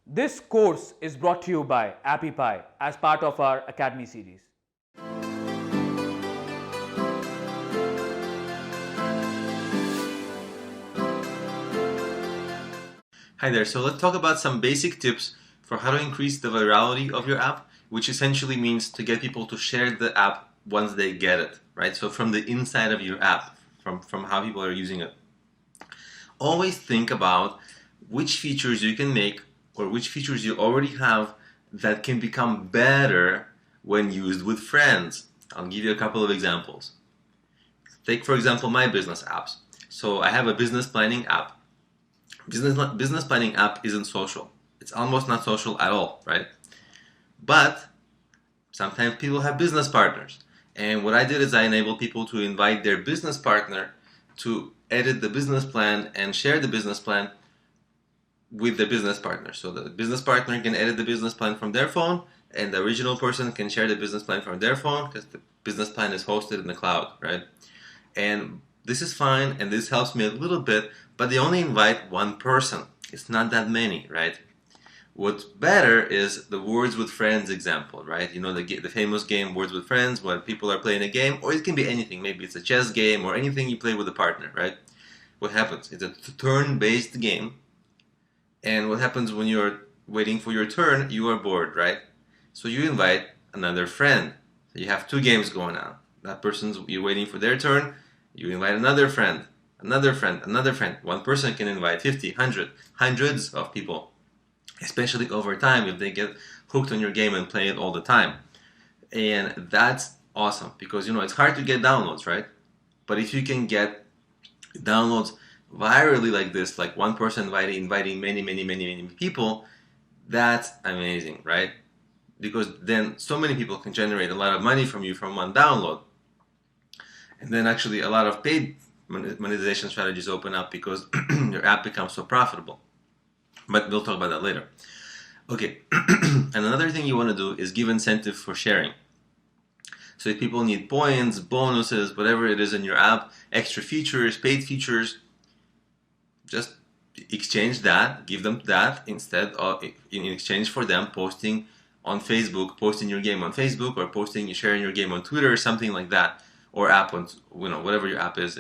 This course is brought to you by AppyPie as part of our Academy series. Hi there, so let's talk about some basic tips for how to increase the virality of your app, which essentially means to get people to share the app once they get it, right? So from the inside of your app, from how people are using it. Always think about which features you can make or which features you already have that can become better when used with friends. I'll give you a couple of examples. Take, for example, my business apps. So I have a business planning app. Business planning app isn't social. It's almost not social at all, right? But sometimes people have business partners. And what I did is I enabled people to invite their business partner to edit the business plan and share the business plan with the business partner. So the business partner can edit the business plan from their phone, and the original person can share the business plan from their phone because the business plan is hosted in the cloud, right? And this is fine, and this helps me a little bit, but they only invite one person. It's not that many, right? What's better is the Words with Friends example, right? You know, the famous game Words with Friends, where people are playing a game, or it can be anything. Maybe it's a chess game or anything you play with a partner, right? What happens? It's a turn-based game, and what happens when you're waiting for your turn? You are bored, right? So you invite another friend. So you have two games going on. That person's, you're waiting for their turn, you invite another friend, another friend, another friend. One person can invite 50, 100, hundreds of people, especially over time if they get hooked on your game and play it all the time. And that's awesome because, you know, it's hard to get downloads, right? But if you can get downloads virally like this, like one person inviting many people, that's amazing, right? Because then so many people can generate a lot of money from you from one download. And then actually a lot of paid monetization strategies open up because your app becomes so profitable. But we'll talk about that later. Okay, and another thing you want to do is give incentive for sharing. So if people need points, bonuses, whatever it is in your app, extra features, paid features, just exchange that, give them that instead of in exchange for them posting on Facebook, posting your game on Facebook, or sharing your game on Twitter, or something like that, or app on, you know, whatever your app is.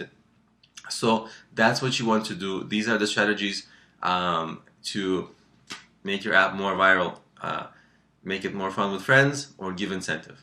So that's what you want to do. These are the strategies to make your app more viral, make it more fun with friends, or give incentive.